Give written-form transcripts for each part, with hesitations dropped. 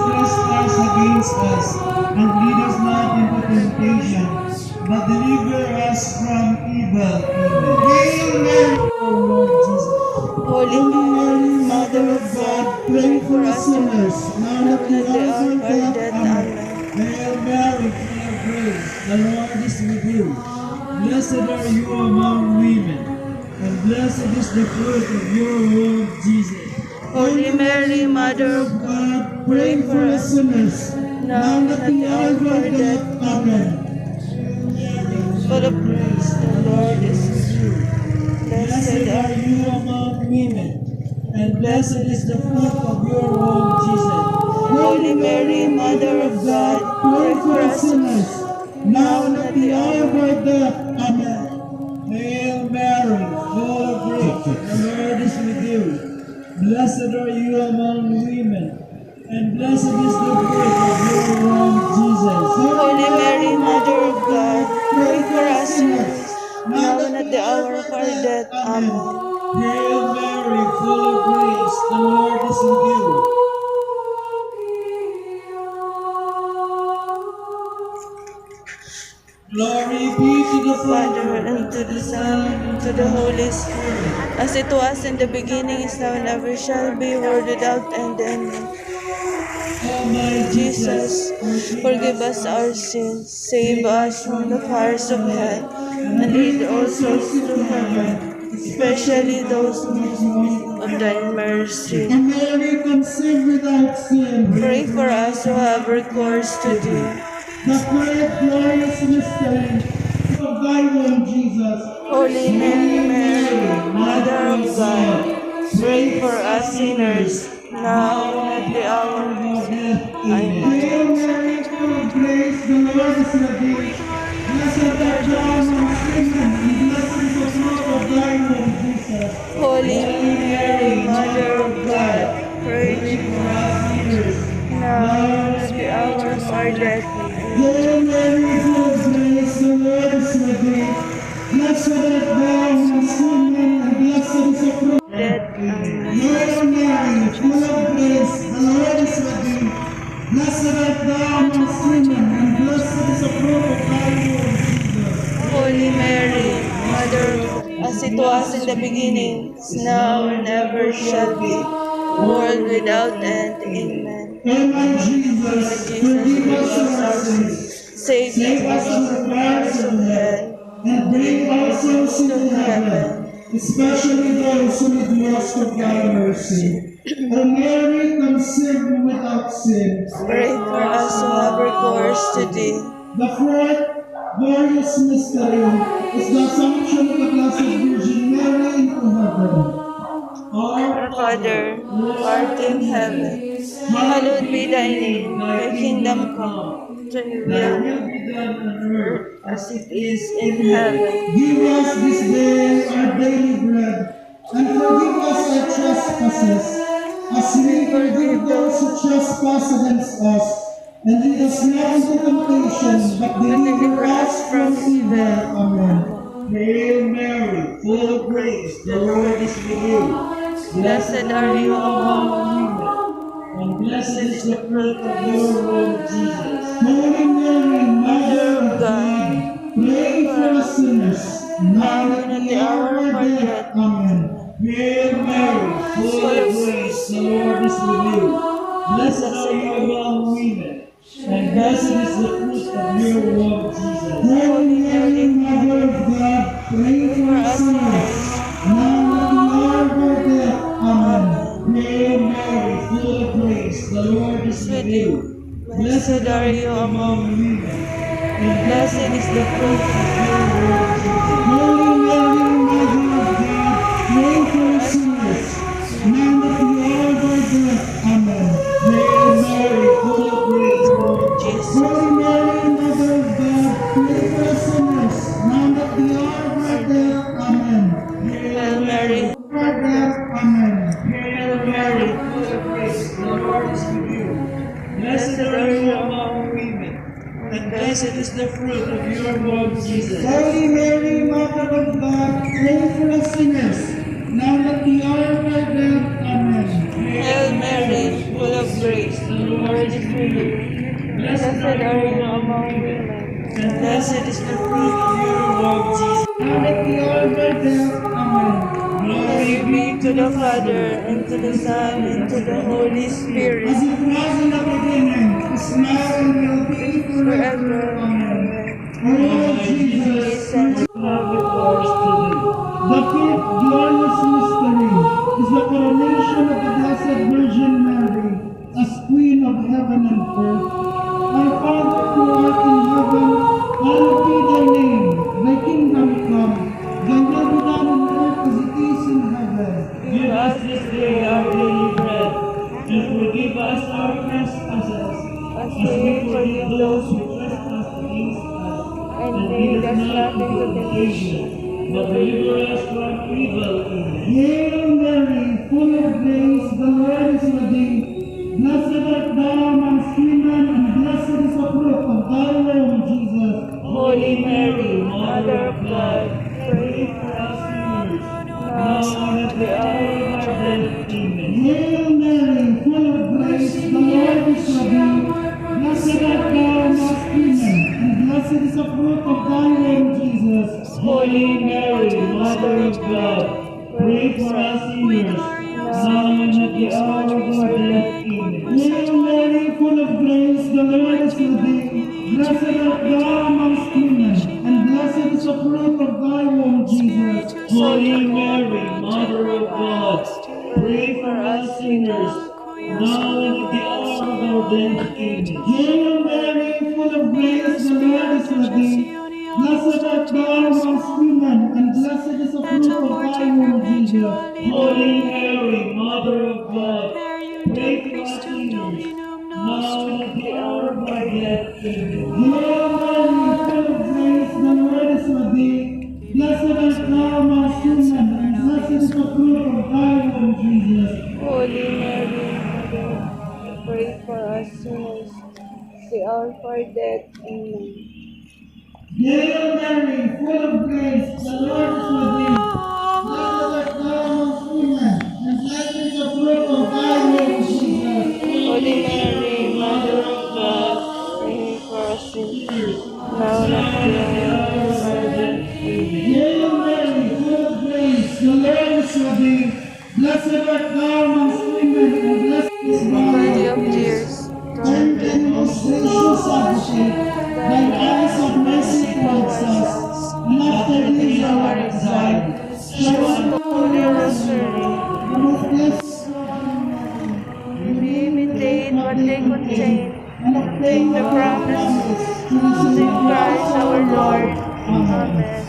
against us, and lead us not into temptation, but deliver us from evil. Amen. Hail Mary, O Lord Jesus. Holy Mary, Mother of God, pray for us sinners, now and at the hour of our death. Amen. Hail Mary, full of grace, the Lord is with you. Blessed are you among women, and blessed is the fruit of your womb, Jesus. Holy Mary, Mother of God, pray for us sinners, now and at the hour of our death. Amen. Full of grace, the Lord is with you. Blessed are you among women, and blessed is the fruit of your womb, Jesus. Holy Mary, Mother of God, pray for us sinners, now and at the hour of our death. Amen. Hail Mary, full of grace, the Lord is with you. Blessed are you among women, and blessed is the fruit of your womb, Jesus. Holy Mary, Mother of God, pray for us sinners, now and at the hour of our death. Amen. Hail Mary, full of grace, the Lord is with you. Glory be to the Father, and to the Son, and to the Holy Spirit, as it was in the beginning, is now, and ever shall be, world without end. Amen. O my Jesus, forgive us our sins, save us from the fires of hell, and lead all souls to heaven, especially those most of thy mercy. And Mary conceived without sin. Pray for us who have recourse to thee. The third glorious mystery of thy womb, Jesus. Holy Mary, Mother of God, pray for us sinners, now and at the hour of our death. Amen. Hail Mary, full of grace, the Lord is with thee. Blessed art thou amongst women, and blessed is the fruit of thy womb, Jesus. Holy Mary, Mother of God, pray for us sinners, now and at the hour of our death. Hail Mary, full of grace, the Lord is with thee. Blessed art thou amongst women, and blessed is the fruit of thy womb. Hail Mary, full of grace, the Lord is with thee. Blessed art thou amongst women, and blessed is the fruit of thy womb, Jesus. Holy Mary, Mother of God, as it was in the beginning, is now, and ever shall be, world without end. Amen. O my Jesus, forgive us our sins, Save us from the fires of hell, and bring all souls to heaven, especially those who need most of thy mercy. O Mary, conceived without sin, Pray for us who have recourse to thee. the fourth glorious mystery is the Assumption of the Blessed Virgin Mary into heaven. Our Father, who art in heaven, hallowed be thy name. Thy kingdom come, thy will be done on earth as it is in heaven. Give us this day our daily bread, and forgive us our trespasses, as we forgive those who trespass against us. And lead us not into temptation, but deliver us from evil. Amen. Hail Mary, full of grace, the Lord is with you. Blessed are you among women, and blessed is the fruit of your womb, Jesus. Holy Mary, Mother of God, pray for us sinners, now and at the hour of our death. Amen. Hail Mary, full of grace, the Lord is with you. Blessed are you among women, and blessed is the fruit of your womb, Jesus. Holy Mary, Mother of God, pray for us sinners, now and at the hour of our death. Amen. Hail Mary, full of grace, the Lord is with you. Blessed are you among women, and blessed is the fruit of your womb, Jesus. Holy Mary, Mother of God, pray for us sinners, now and at the hour of our death. Amen. Hail Mary, full of grace, the Lord Jesus. Holy Mary, Mother of God, pray for us sinners, now and at the hour of our death. Amen. Hail Mary, full of death. Amen. Hail Mary, full of grace, the Lord is with you. Blessed are you among women, and blessed is the fruit of your womb, Jesus. Holy Mary, Mother of God, pray for us sinners, now and at the hour of our death. Amen. Hail Mary, full of grace, the Lord is with you. Blessed are you among women, And blessed is the fruit of your womb, Jesus. Now and at the hour of our death. Amen. glory be to the Father, and to the Son, and to the Holy Spirit, As it was in the beginning, is now, and will be forever. forever. Amen. Amen. Lord Jesus, and have before us today. The fifth glorious mystery is the coronation of the Blessed Virgin Mary as Queen of Heaven and Earth. Our Father who art in heaven, hallowed be thy name. Thy kingdom come. Thy will be done on earth as it is in heaven. give us this day our daily bread, And forgive us our trespasses, as we forgive those who trespass against us. and lead us not into temptation, but deliver us from evil. Amen. Hail Mary, full of grace, the Lord is with thee. Blessed art thou amongst women, and blessed is the fruit of thy womb, Jesus. Holy Mary, Mother of God, pray for us sinners, now and at the hour of our death. Amen. Hail Mary, full of grace, the Lord is with thee. Blessed art thou amongst women, and blessed is the fruit of thy womb, Jesus. Holy Mary, Mother of God, pray for us sinners, now and at the hour of our death. Amen. Hail Mary, full of grace, the Lord is with thee. Blessed art thou amongst women, and blessed is the fruit of thy womb, Jesus. Holy Mary, Mother of God, pray for us sinners, now and at the hour of our death. Amen. Hail Mary, full of grace, the Lord is with thee. Blessed art thou amongst women, and blessed is the fruit of thy womb, Jesus. Holy Mary, Mother of God, pray for us sinners, now and at the hour of our death. Amen. Hail Mary, full of grace, the Lord is with thee. Blessed art thou amongst women, and blessed is the fruit of thy womb, Jesus. Holy Mary, Mother, pray for us sinners, the hour of our death. Amen. Hail Mary, full of grace, the Lord is with thee. Blessed art thou amongst women, and blessed is the fruit of thy womb, Jesus. Holy Mary, Mother of God, pray for us sinners, now and at the hour of our death. Amen. Hail Mary, full of grace, the Lord is with thee. Blessed art thou amongst women, and blessed is the Lady fruit of of thy tears, womb. turn Turn then, most gracious advocate, thine eyes of mercy towards us, and after this our exile, show us the Holy Rosary, the most blessed we imitate what they contain, and to take the promise in Christ our Lord. Amen.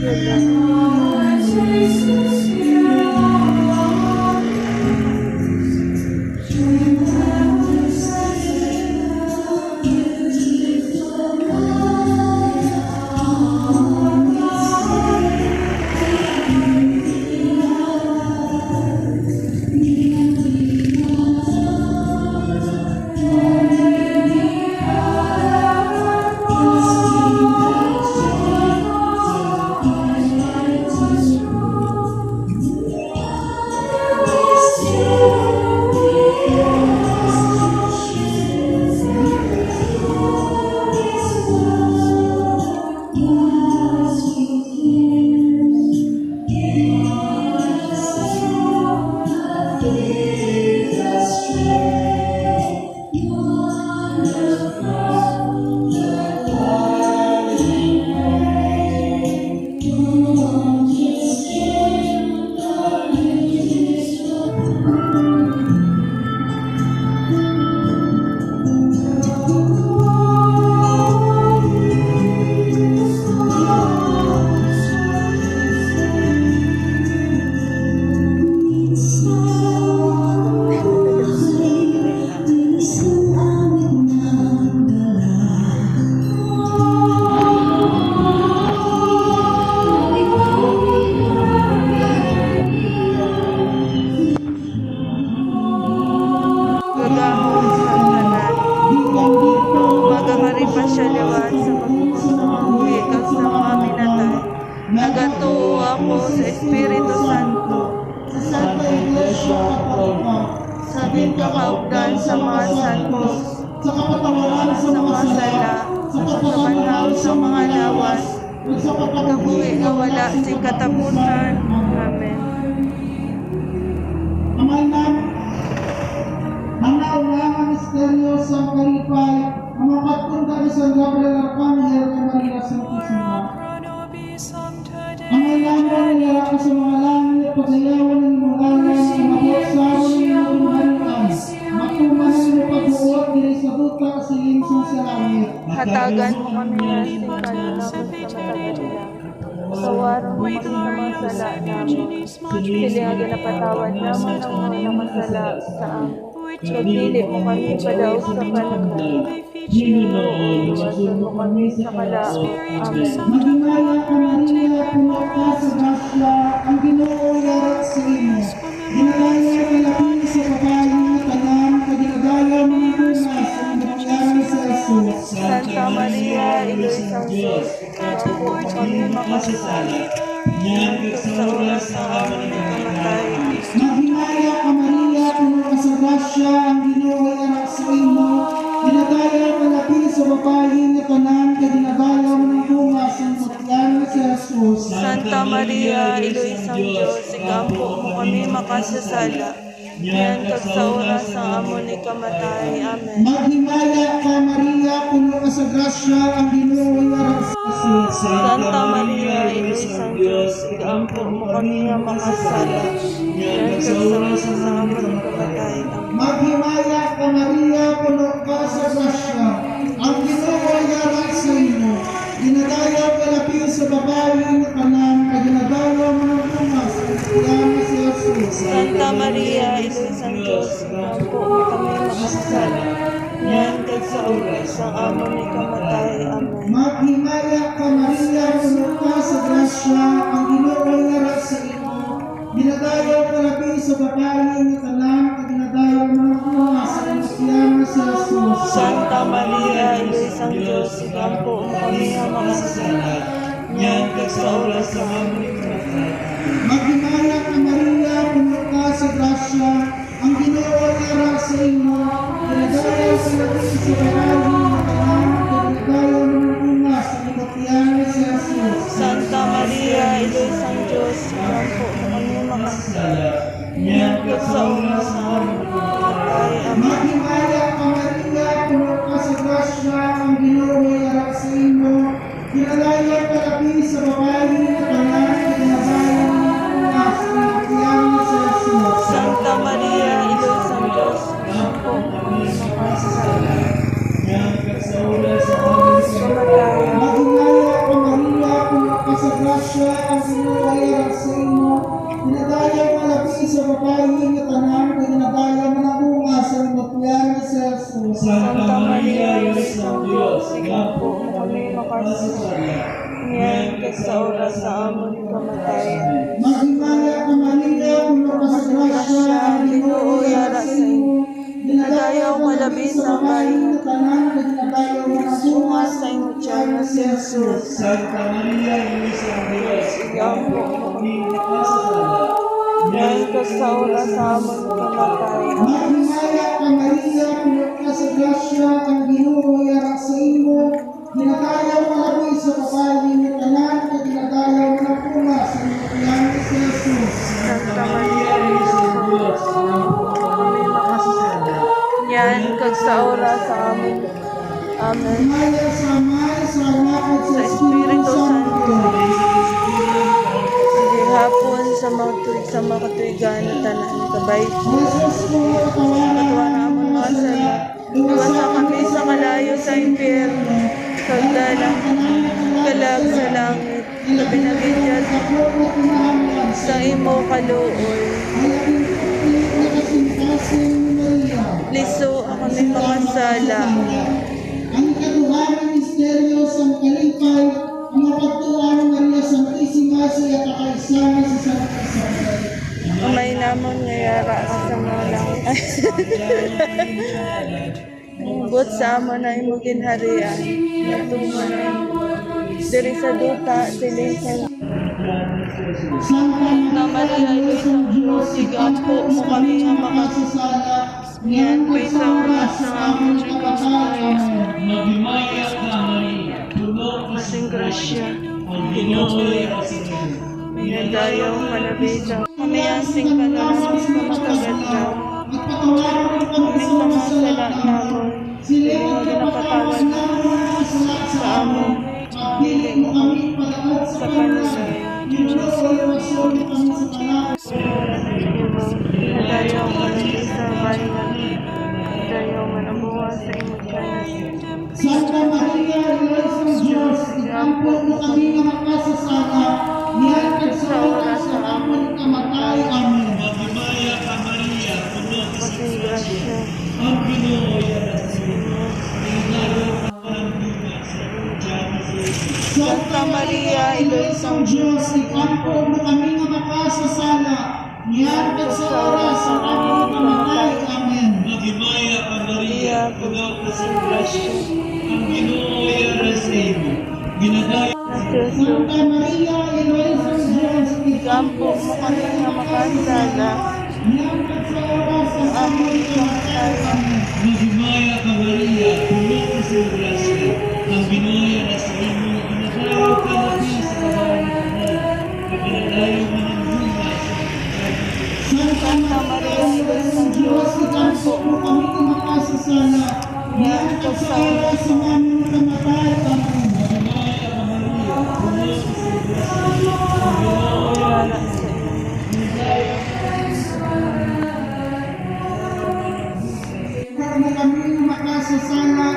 you, Lord. Gagahon sa tanan. Magahari pa siya liwan sa pagbuhi kag sa mga minatay. Nagatuo ako sa Espiritu Santo, sa Santa Iglesia Katolika, sa din kakaugdan sa mga santo, sa kapatawaran sa mga sala, sa pagkabanhaw sa mga lawas, at sa kabuhi nga wala sing katapusan. Amen. Amay na, ang naunang misteryo sa kalipay, ang mga pagpunta ni San Gabriel Arcangel kay Maria Santisima. Ang ilangan nila ka sa mga langit, paglayawan ng mga alam, ang mapagsawa ng mga harian, matumahan mo pagbuot nila sa duta kasi linsong sa langit. Hatagan mo kami na sing kalunapon sa matagalilang. Kawarang mo kami sa mga sala namin. Sili nga ginapatawad naman ang mga masala sa amin. Pagpili mo kami padaw sa palagay. Ginoo, iwasan mo kami sa kalaot. Amen. Magingaya ka Maria, puno ka sa grasya, ang Ginoo yarat sa imo. Ginalaya ka labi sa babae na tanan, kaginagaya mga bunga sa nangyari sa Jesus. Santa Maria, Iloilo Diyos, ako mo kami makasasala. Yan sa oras ng aming kamatay. Magingaya ka Maria, puno ka sa grasya, ang Ginoo yarat sa imo. Ginagaya ka labi sa babae na tanan, kaginagaya mga bunga sa nangyari sa Jesus. Santa Maria, Iloilo Diyos, ikampo mo kami makasasala. Yan sa oras ng amon ni kamatay. Amen. Maghimaya ka Maria, puno ka sa grasya, ang Ginoo yarat sa Jesus. Santa Maria, Iloilo Diyos, ikampo mo kami makasasala. Yan sa oras ng amon ni kamatay. Amen. Maghimaya ka Maria, puno ka sa grasya, ang Ginoo yarat sa imo. Ginagaya ka labi sa babae na kanan, kaginagaya mga bunga sa nangyari sa Jesus. Santa Maria, Iloilo Diyos, ikampo mo kami makasasala. Yan sa oras ng amon ni kamatay. Amen. Maghimaya ka Maria, puno ka sa grasya, ang Ginoo yarat sa imo. Ginagaya ka labi sa babae na kanan, kaginagaya mga bunga sa nangyari sa Jesus. Santa Maria, Iloilo Diyos, ikampo mo kami makasasala. Yan sa oras ng amon ni kamatay. Maghimaya ka Maria, puno ka sa grasya, ang Ginoo yarat sa imo. Ginagaya ka labi sa babae na kanan, kaginagaya mga bunga sa nangyari sa Jesus. Santa Maria, Iloilo Diyos, ikampo mo kami makasasala. Yan sa oras ng amon ni kamatay. Amen. Maghimaya ka Maria, puno ka sa grasya, ang Ginoo yarat sa imo. Ginagaya ka labi sa babae na kanan, kaginagaya mga bunga sa nangyari sa Jesus. Santa Maria, Iloilo Diyos, ikampo mo kami makasasala. Yan sa oras ng amon ni kamatay. Maghimaya ka Maria, puno ka sa grasya, ang Ginoo sa imo. Dinadayaw nga labi sa babae nga tanan, kay dinadayaw nga nabunga sa imong tiyan si Jesus. Santa Maria, Isang Diyos, ikampo mo kami makasasala. Ngayon kag sa oras sa amon kamatayan. Maghimaya ka Maria, puno ka sa grasya, ang Ginoo sa imo. Dinadayaw nga labi sa babae nga tanan, kay dinadayaw nga nabunga sa imong tiyan si Jesus. Santa Maria, Isang Diyos, Ikampo mo kami makasasala. ngayon kag sa oras sa amon kamatayan. Maghimaya ka Maria, puno ka sa grasya, ang Ginoo sa imo. Dinadayaw nga labi sa babae nga tanan, kay dinadayaw nga nabunga sa imong tiyan si Jesus. Santa Maria, Isang Diyos, kami makasasala. Yan kag sa oras sa amon. Amen. Maya sa Ama, sa Anak at sa Sa Espiritu Espiritu Santo. Sige hapon sa mga katuigan na tanan kabay. Jesus ko, Katuwa katawanan na amon mga sala. Iwasa kami sa kalayo sa impyerno. Kagdalang kalag sa langit. Kapinagidyan sa imo kaluoy. Liso ako ni pangasala. Ang katuhanan misteryo sa kalipay, ang mapagtuan ng Maria Santisima siya kakaisama sa Santa Sabay. Umay namon ngayara ka sa mga langit. Mubot sa amo na imo ginharian. Natuman na imo. Diri sa duta, siling sa Santa Maria, Isang Diyos, igampo mo kami nga makasasala, Yan, may sa oras ng amon pagkamatay. Maghimaya ka Maria, puno ka sa Masing grasya, ang Ginoo may nadayaw malabi sa kami ang sing panalangin sa matagadlaw. Kami sa mga sala namon, hindi mo ginapatawad sa amon, hindi mo kami sa panulay. Nadayaw malabi sa bayan, nadayaw manabuha sa imong kanan. Santa Maria, Isang Diyos, ikampo mo kami nga makasasala, nihatag sa oras sa amon kamatay. Amen. Maghimaya ka Maria, puno ka sa Masing grasya, ang Ginoo sa imo. Dinadayaw ka ng bunga sa imong tiyan si Jesus. Santa Maria, Isang Diyos, ikampo mo kami nga makasasala, nihatag sa oras sa amon kamatay. Amen. Maghimaya ka Maria, puno ka sa grasya, ang Ginoo sa imo. Dinadayaw Jesus, Santa Maria, Isang Diyos, ikampo mo kami nga makasala, nihatag sa oras sa amon kamatay. Amen. Maghimaya ka Maria, puno ka sa grasya, ang Ginoo sa imo. Dinadayaw ka labi sa babae nga tanan, dinadayaw mo ng bunga sa imong Santa Maria, Isang Diyos, ikampo mo kami nga makasasala, nihatag sa oras sa amon kamatay. Amen. Maghimaya ka Maria, puno ka sa grasya, ang Ginoo wala sa iyo. Ikampo mo kami nga makasasala,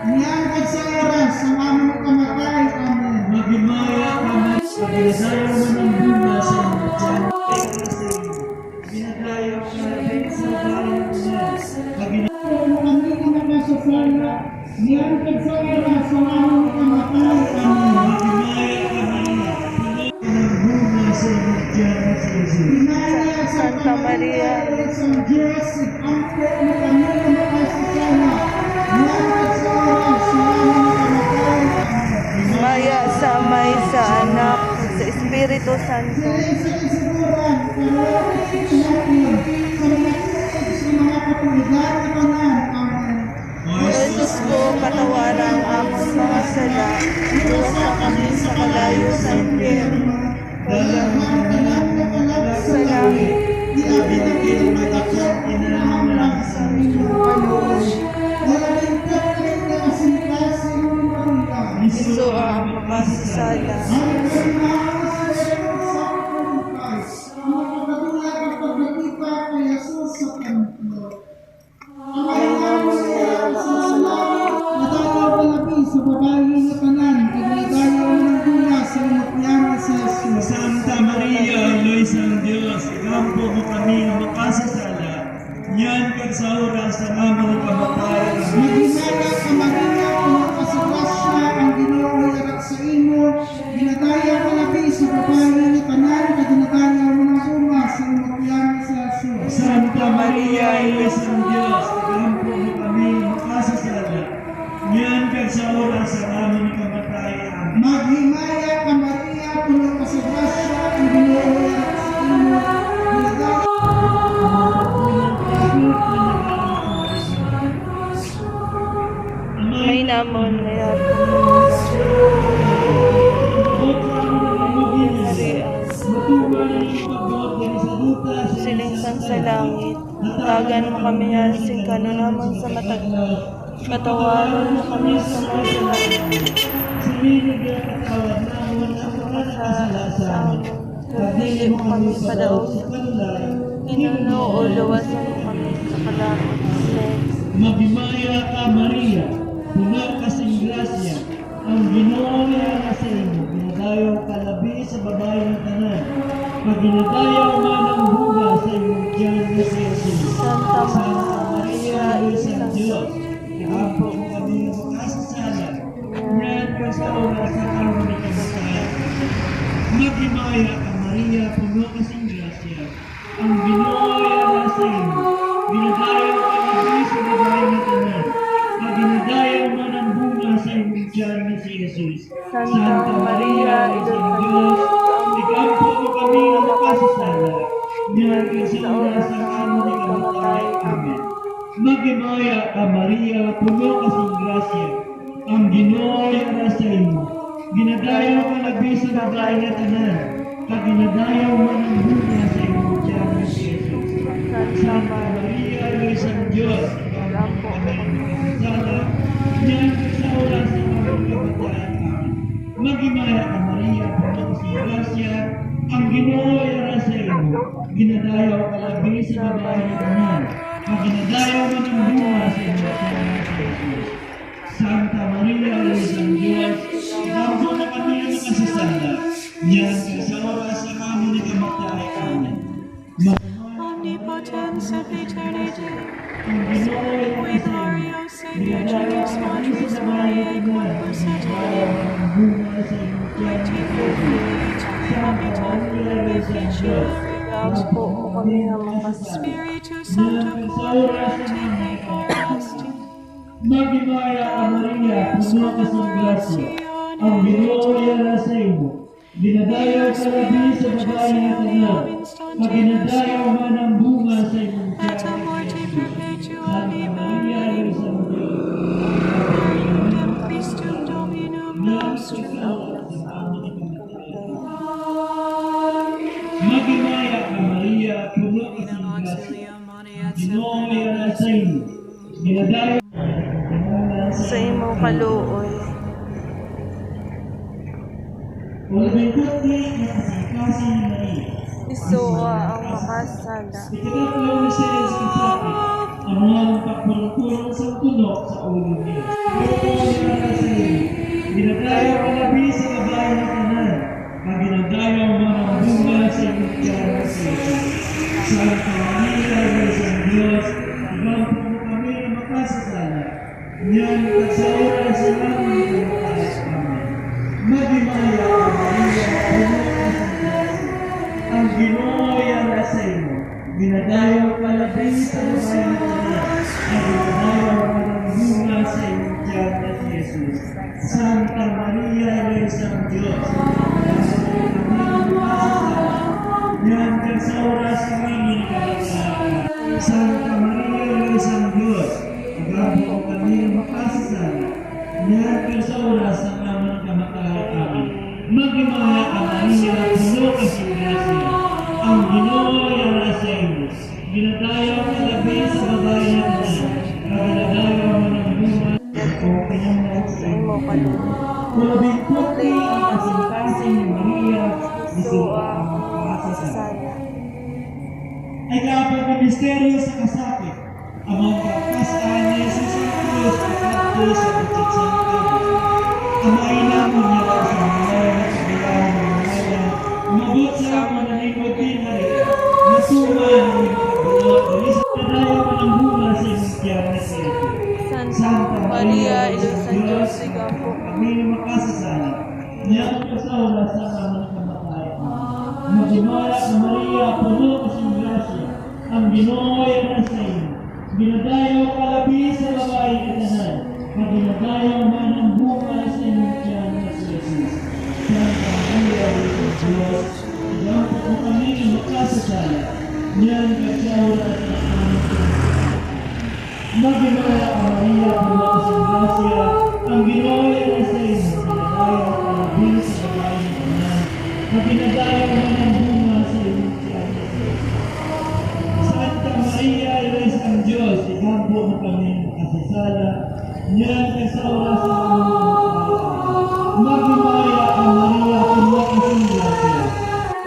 nihatag sa oras sa amon kamatay. Amen. Maghimaya ka Maria, dinadayaw mo ng bunga sa imong tiyan si Jesus. Dinadayaw ka labi sa bayan nga. Mo kami nga makasasala, nihatag sa oras sa amon kamatay. Amen. Maghimaya ka Maria, puno ka ng bunga sa imong tiyan si Jesus. Pinaya Santa Maria, Isang Diyos, ikampo mo kami nga makasasala, nihatag sa oras sa amon kamatay. Amen. Maya sa Amay, sa Anak, sa Espiritu Santo. Sa kasiguran, karapit sa natin, sa mga tuig, sa mga katuligan na tanan. Amen. O Jesus ko, patawaran ang amon mga sala, iwasa kami sa kalayo sa impyerno. Sa langit, Iso ang makasasala. Sa babae nga tanan, kagaydayaw ng bunga sa imong tiyan ginatayaw ka labi sa babae ni tanan, na ginatayaw mo ng bunga sa umakyang sa Jesus. Santa Maria, Ina ng Diyos, tagampo mo kami makasasala. Ngayon kag sa oras sa aming kamatayan. Maghimaya ka Maria, puno ka sa grasya, ang Ginoo sa imo, ginatayaw May namon ngayon silingsang sa langit, tagan mo kami haling kanunamang sa matag. Katawaran mo kami sa mga sa dili mo kami padaog. Inuno o luwasan mo kami sa kalangit. Amen. Maghimaya ka Maria, puno ka sa grasya, ang Ginoo ay sa imo, ginadayaw ka labi sa babae ng tanan, pag ginadayaw man ang bunga sa imong tiyan na si Jesus. Santa Maria, Isang Diyos, ihampo mo kami makasasala, ngayon ka sa oras sa aming kamatayan. Maghimaya ka Maria, puno ka sa grasya, ang Ginoo ay sa imo, ginadayaw ka labi sa babae ng tanan, pag ginadayaw man ang bunga sa imong tiyan na si Jesus. Santa Maria, Isang Diyos, ikampo mo kami makasasala, ngayon ka sa oras sa aming kamatayan. Amen. Maghimaya ka Maria, puno ka sa grasya, ang Ginoo ay sa imo, ginadayaw ka labi sa babae ng tanan, pag ginadayaw man ang bunga sa imong tiyan na si Jesus. Santa Maria, Isang Diyos, ikampo mo kami makasasala, ngayon ka sa oras sa aming kamatayan. Amen. Maghimaya ka Maria, puno ka sa grasya, ang Ginoo ay sa imo, ginadayaw ka labi sa babae ng tanan, pag ginadayaw man ang bunga sa imong tiyan na si Jesus. Santa Maria, Isang Diyos, ikampo mo kami makasasala, ngayon ka sa oras sa aming kamatayan. Amen. Omnipotens of eternity, Ang Ginoo ay we sa glory, imo, O Savior ginadayaw Jesus, ka labi Mater sa babae ng tanan, Maria, ginadayaw man ang bunga sa imong tiyan na si Jesus. Santa Maria, Isang Diyos, Ikampo mo kami na makasasala. Spiritus Sancto, Forte, Foresti, Maghimaya ka Maria, puno ka sa grasya, ang Ginoo ay sa imo, ginadayaw ka labi sa babae ng tanan, pag ginadayaw man ang bunga sa imong tiyan Eta na si Morte Jesus. Perpetua Santa Maria, Viva, Isang Diyos, Periodem Christum Dominum Nostrum. Maghimaya ka Maria, puno ka sa grasya, ang Ginoo ay sa imo, ginadayaw Sa imong kaluoy, Ulabingkot ni nakasangkasi ni Maria. isuwa ang makasala. Ikatatlong misteryo sa sakit, ang mga pagpulong sa tunok sa ulo niya. Ginadayaw ka labi sa babae ng tanan, pag ginadayaw man ang bunga sa iyong tiyan na si Jesus. Santa Maria, Isang Diyos, ikampo mo kami na makasasala, ngayon at sa oras sa aming kamatayan. Amen. Maghimaya ka Maria, puno ka sa grasya, ang Ginoo ay sa imo, ginadayaw ka labi sa babae ng tanan, ang ginadayaw man ang bunga sa iyong tiyan na si Jesus. Santa Maria, Isang Diyos, ngayon ka sa oras sa aming kamatayan. Santa Maria, Isang Diyos, ikampo mo kami makasasala, ngayon ka sa oras ng aming kamatayan. Amen. Maghimaya ka Maria, puno ka sa grasya, ang Ginoo ay sa imo, ginadayaw ka labi sa babae ng tanan, ang ginadayaw man ang bunga o pinangalan sa Sa imo. imong kaluoy, Kulabingkot ni ang kasingkasing ni Maria, isuwa isuwa ang ang makasasala. makasala. Ay kapag na misteryo sa kasakit, ang mga kapasaan ni Jesus ang Diyos at nagpo sa bukid sa Tabo. Ang mainamon niya sa mga at kabilang ng mga umabot sa mananimod din Maria, masuman ang ipagulot, sa kadayo pa ng bunga sa imong tiyan na si Jesus. Santa Maria, Iloilo, Diyos, ikampo kami na makasasala, niya nagkasaula sa aming kamatayan. Magdimaya ka Maria, puno kasing grasya, ang Ginoo ay nasa iyo. Ginadayaw ka labis sa babae katanan, at ginadayaw man ang bunga sa iyong tiyan na si Jesus. Santa Maria, Diyos, iyang po kami na makasasala, niyan nagkasaula sa aming kamatayan. Magdimaya ka Maria, puno kasing grasya, ang Ginoo ay nasa iyo. Ginadayaw ka labis sa babae katanan, at ginadayaw man ang bunga sa iyong tiyan na si Jesus. Santa Maria, Ines ang Diyos, ikampo mo kami makasasala, niyan kasaula sa aming kamatayan. Magdimaya ka Maria, puno kasing grasya,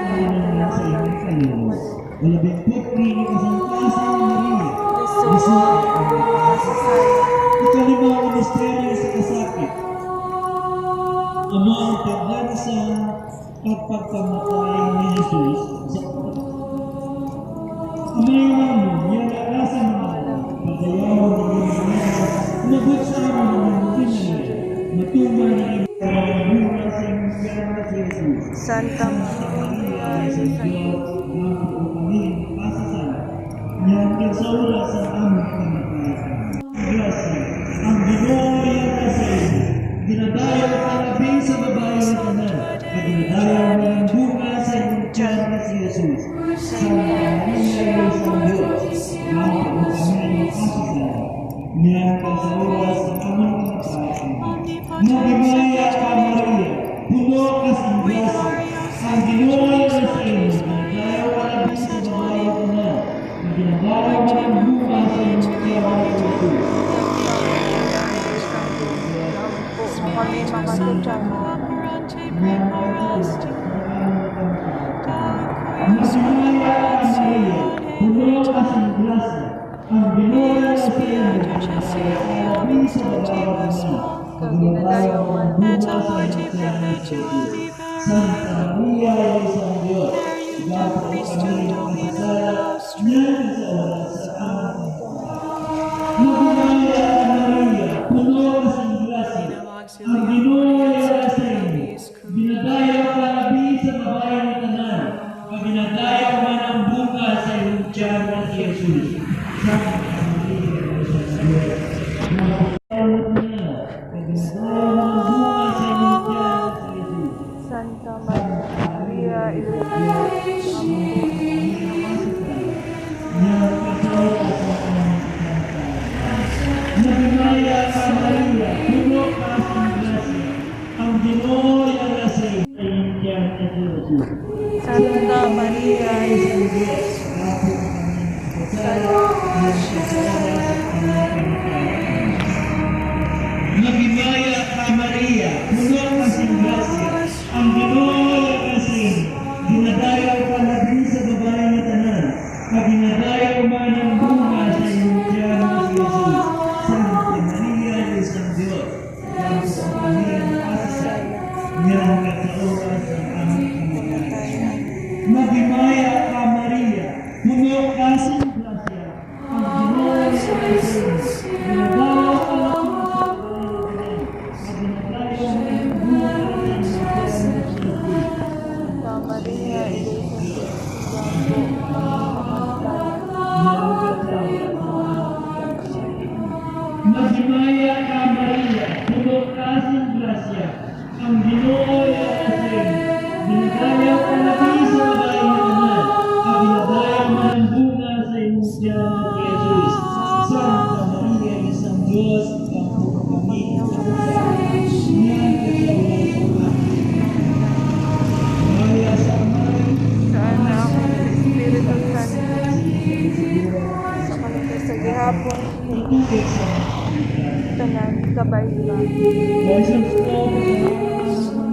ang nasa iyong kaluwas. Walabing putri ni kasangkasan Maria, Isuwa ang makasasala. Ikalimang misteryo sa kasakit. Ama ang pagdansa at pagkamatay ni Jesus sa Amay namin, yan ang nasa mga pagdayawan ng mga umabot sa amin ng tinanay, matuman na ang bunga sa imong na si Jesus. Santa Maria, Isang Diyos, ang kami pasasala, yan kasaula sa aming kamatayan. Grasya, ang Ginoo ay nasa iyo. Ginadayaw ka labing sa babae na tanan, at ginadayaw mo ang bunga sa iyong tiyan na si Jesus. Santa Maria, isang Diyos, ang kami pasasala, niyan kasaula sa aming kamatayan. Magdimaya ka Maria, puno kasing grasya, ang Ginoo ay nasa iyo. Ginadayaw ka labing sa babae na tanan, at ginadayaw mo ang bunga sa iyong tiyan na si Jesus. kami makatutyan. Magdimaya ka Maria, puno kasing grasya, ang Ginoo ay nasa iyo. Ginadayaw ka labing sa babae na tanan, at ginadayaw mo ang bunga sa iyong tiyan na si Jesus. Santa Maria, isang Diyos, ikampo mo kami makasasala, niyan kasaula sa aming kamatayan. Magdimaya ka Maria, puno kasing grasya, ang Ginoo ay nasa iyo. Ginadayaw ka labing sa babae na tanan, at ginadayaw man ang bunga sa iyong tiyan na si Jesus. Santa Maria, isang Diyos, Santa Maria, Magdimaya ka Maria, puno kasing grasya, ang Ginoo ay nasa iyo. Santa Maria, Magdimaya ka Maria, puno kasing grasya, ang Ginoo ay nasa iyo. Ginadayaw ka labing sa babae na tanan, at ginadayaw man ang bunga sa iyong tiyan na si Jesus. Santa Maria, isang Diyos, ikampo mo kami makasasala, niyan kasaula sa aming kamatayan. Magdimaya ka Maria, puno kasing grasya, ang Ginoo ay nasa iyo. Ginadayaw ka labing sa babae na tanan, at ginadayaw man ang bunga sa iyong tiyan na si Jesus. Santa Maria, Magdimaya ka Maria, puno kasing grasya, ang Ginoo ay nasa iyo. Ginadayaw ka labing sa babae na tanan, at ginadayaw man ang bunga sa iyong tiyan na si Jesus. Santa Maria, isang Diyos, ikampo mo kami makasasala, niyan kasaula sa aming kamatayan. Maria sa Amay, sa Anak, sa Espiritu Santo, sa kami sa gihapon, tutugid sa tanan, kabay ka. Jesus ko,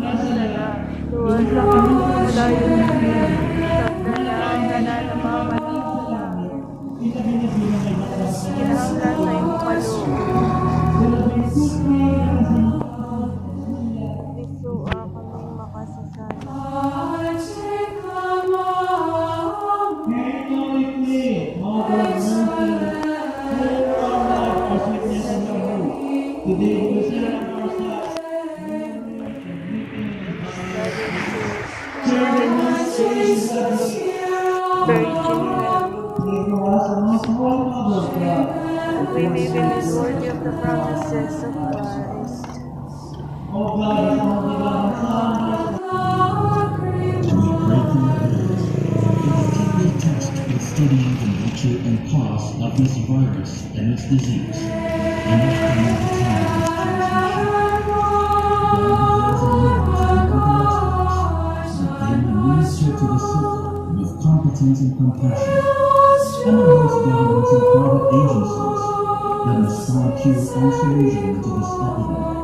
nasa lahat, Tuwan sa kami malayo sa tanan ng mga manipula. Kinahanglan sa iyong kaloob. Isua kami makasasala. Today, we Virgin Mary, that we may be made worthy of the promises of Christ. We pray for your aid. If you will tasked with studying the nature and cause of this virus and its disease, and estimating the time of its transmission, that they may minister to the sick with competence and compassion, and those governments and private agencies that must find cure and solution to this epidemic.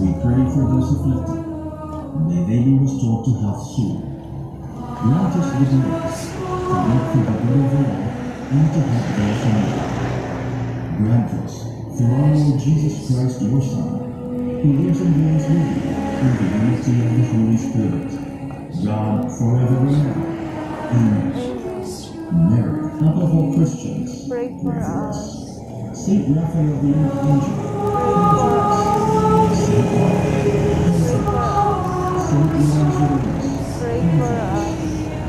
We pray for those afflicted. May they be restored to health soon. Grant us the grace to work for the good of all and to help those in need. Grant us, through our Lord Jesus Christ, your Son, who lives and reigns with you in the unity of the Holy Spirit, God forever and ever. Amen. Mary, above all Christians, Pray for us. Saint Raphael the Archangel, Pray for us. Saint Paul, Saint Lazarus, Pray for us.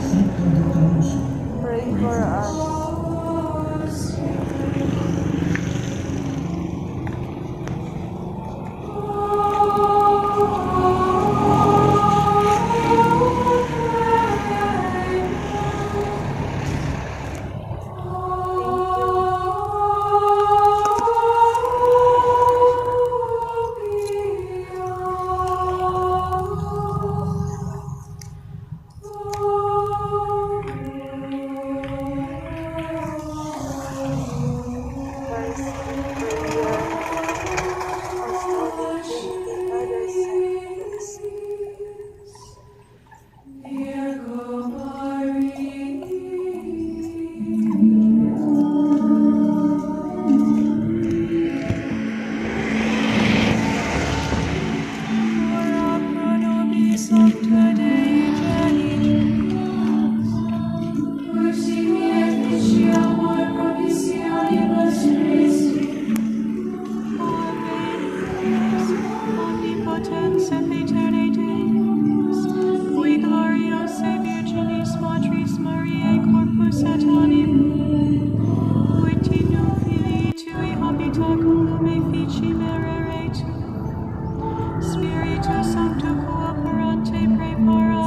Saint Anticanus, Pray for us. Omnipotens et aeternities, qui gloriose Virginis Matris Mariae corpus et animum, ut in filii tui habitaculum effici mereretur, Spiritus Sancto cooperante prepara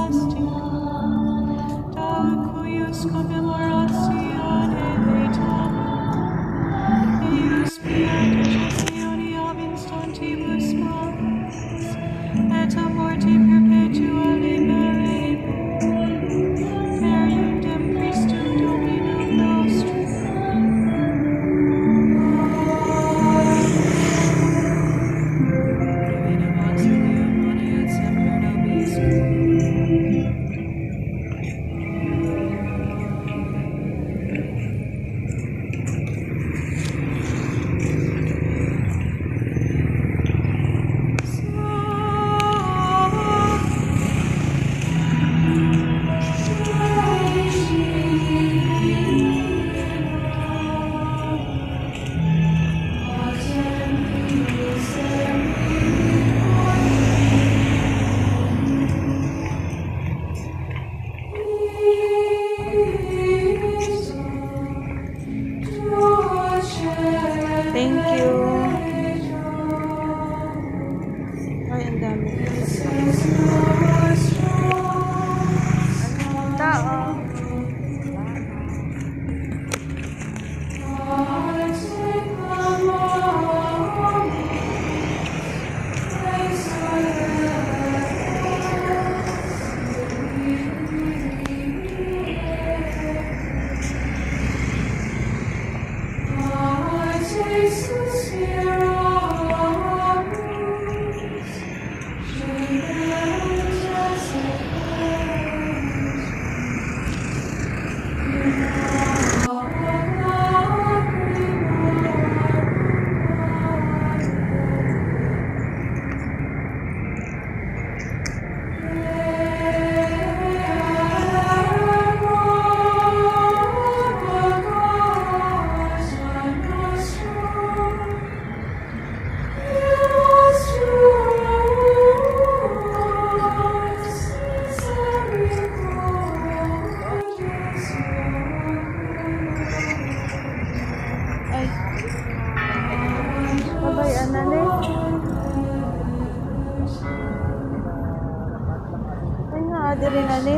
diri na ni.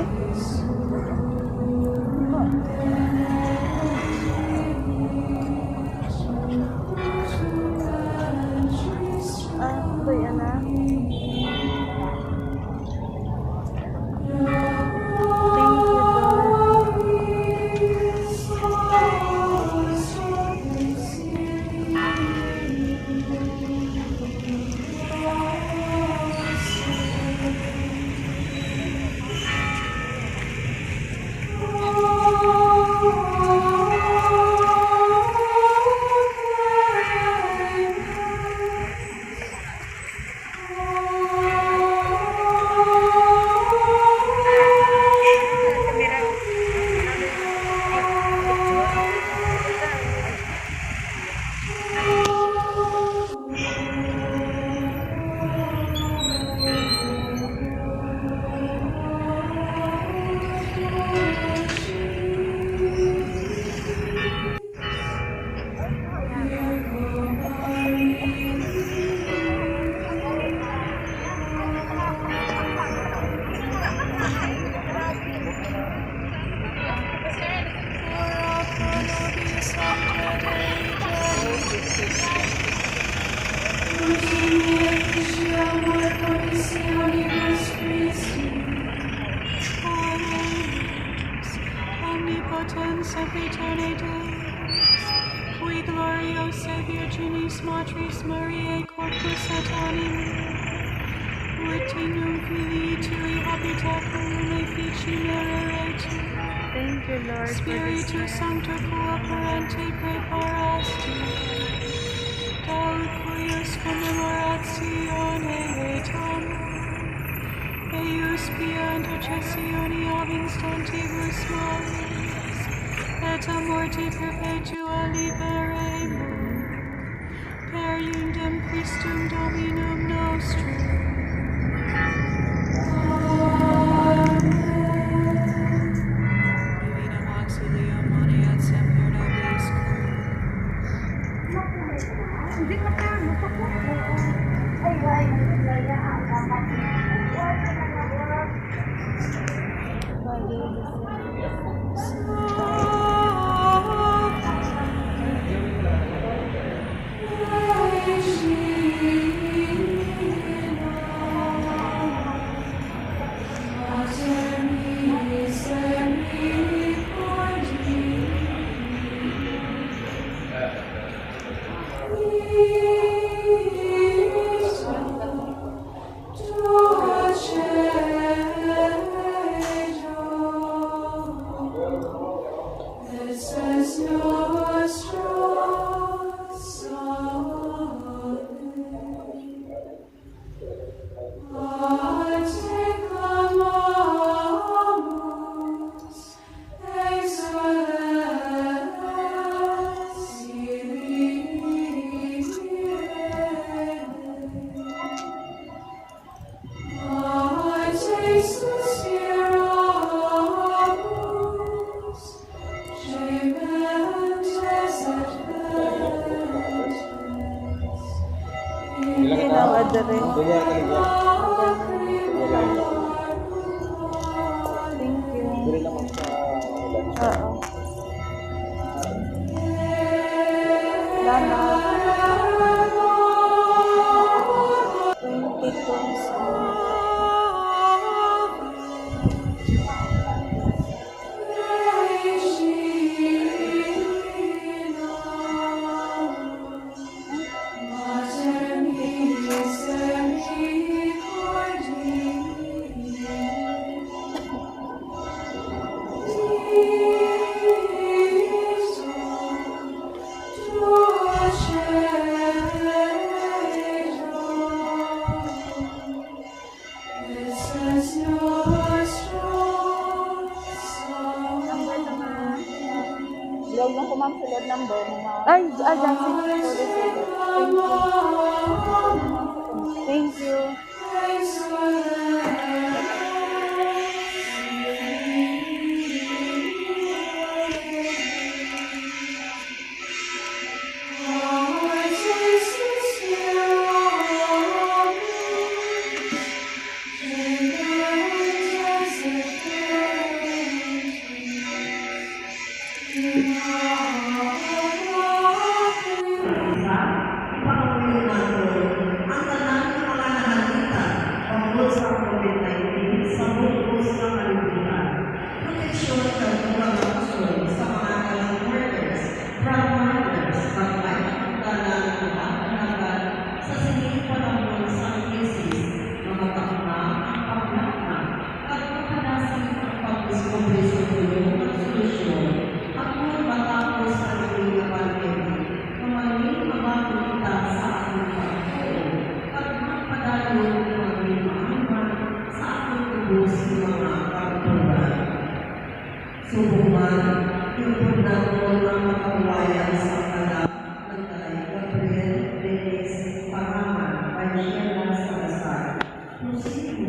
Ito yan na. Thank you, Lord. Omnipotence of eternities, qui gloriose Virginis Matris Mariae corpus et anima, Virginum Filii Tui habitaculum effici mereretur. Thank you, Lord, Spiritus Sancto cooperante preparasti, Daud cuius commemoratione et amor, eius pia intercessione ab instantibus malis, et a morte perpetua liberemur, per iundem Christum Dominum nostrum. Divinam auxilium mane et semper nobis Ilang adere. Thank you. Oo. Salamat. 22. Huwag lang kumamsulod ng bomba. Ay, that's it. Thank you. mga kapaturan. Subukan, yung pagdamon ng makawayan sa kalap ng kay Gabriel Dennis Pangaman, Pansyela sa Asar. Prosimo,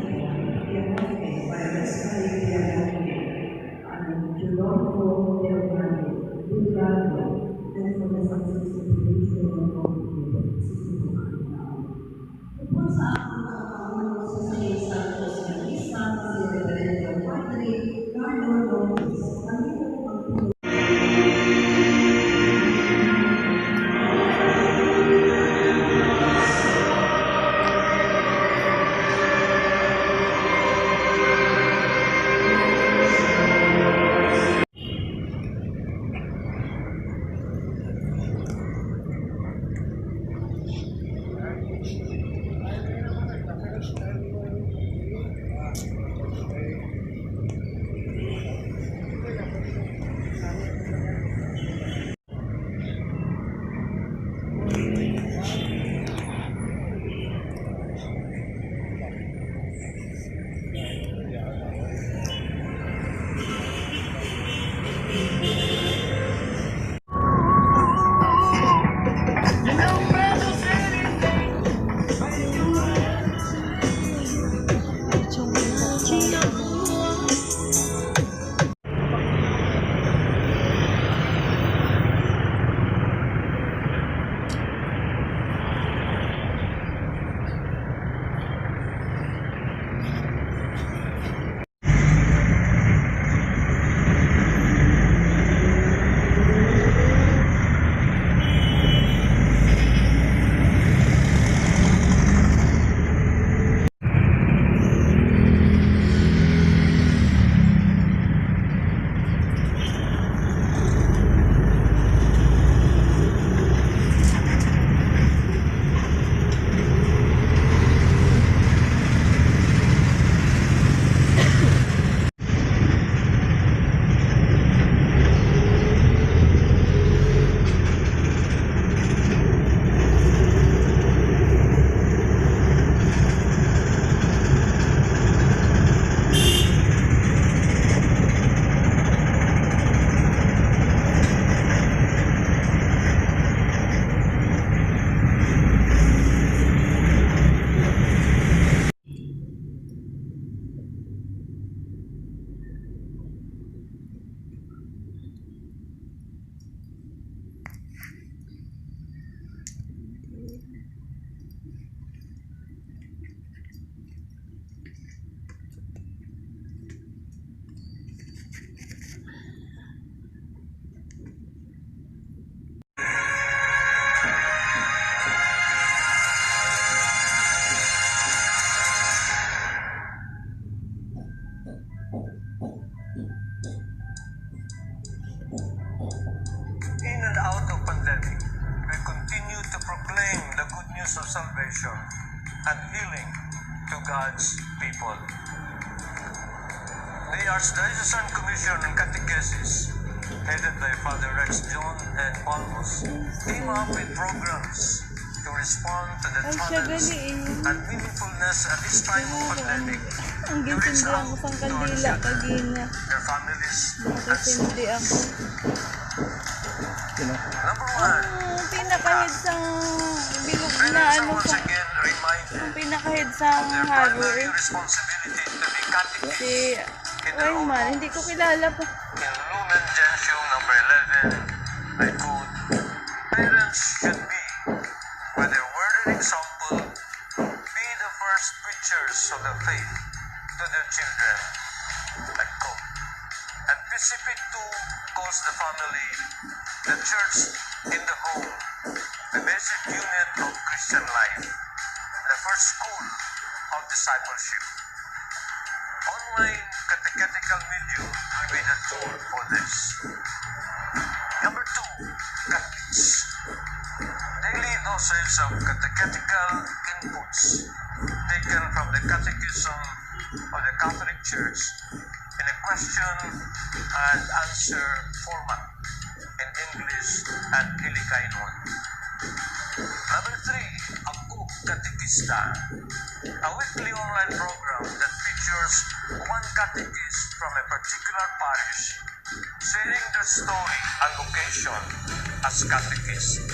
Yamote, Virus Caribbean Yamote, Julonco, Delgado, Bulgado, and for the success of the Ministry of Conflict, Kung sa ako nakakaunong sa San Santos na isang si Reverendo Padre Carlo Lopez, kami po ang In and out of pandemic, we continue to proclaim the good news of salvation and healing to God's people. The Archdiocesan Commission on Catechesis, headed by Father Rex John and Palmos, came up with programs to respond to the challenge and meaningfulness at this time of pandemic, Ang to reach gisindi out ako pang to our kandila children, kagina. their families, and Nakasindi ako. Number one, Ang pinakahid sa bilog na parents are ano once sa again reminded ang pinakahid sa their harbor primary responsibility to be catechists si in their own Wayman. home. Hindi ko kilala pa. In Lumen Gentium number 11, I quote, parents should be, by their word and example, be the first preachers of the faith to their children. I quote. And PCP 2 calls the family the church in the home, the basic unit of Christian life, the first school of discipleship. Online catechetical medium will be the tool for this. Number 2, catechists. Daily dosage of catechetical inputs taken from the Catechism of the Catholic Church in a question and answer format in English and Ilocano. Number 3, Ako Katekista, a weekly online program that features features one catechist from a particular parish sharing their story and vocation as catechist.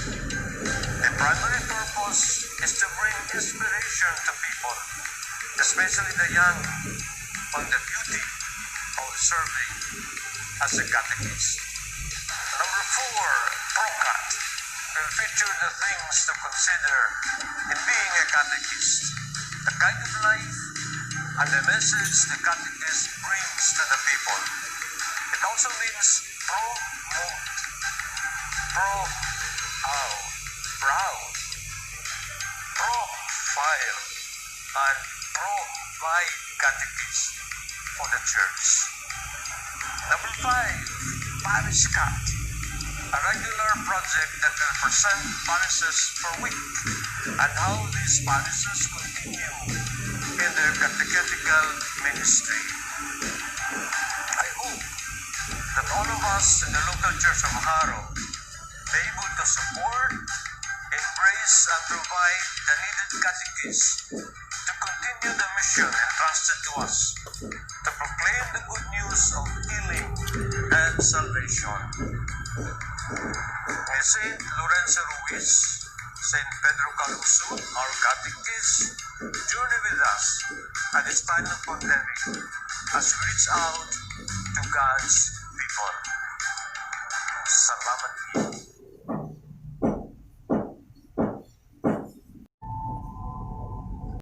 The primary purpose is to bring inspiration to people, especially the young, on the beauty of serving as a catechist. Number 4, ProCat will feature the things to consider in being a catechist, the kind of life and the message the catechist brings to the people. It also means promote, proud, profile, and provide catechist for the church. Number 5, Parish Cat, a regular project that will present parishes per week and how these parishes continue in their catechetical ministry. I hope that all of us in the local church of Haro be able to support, embrace, and provide the needed catechists to continue the mission entrusted to us, to proclaim the good news of healing and salvation. May Saint Lorenzo Ruiz, Saint Pedro Calungsod, our catechist, journey with us at this time of pandemic as we reach out to God's people. Salamat.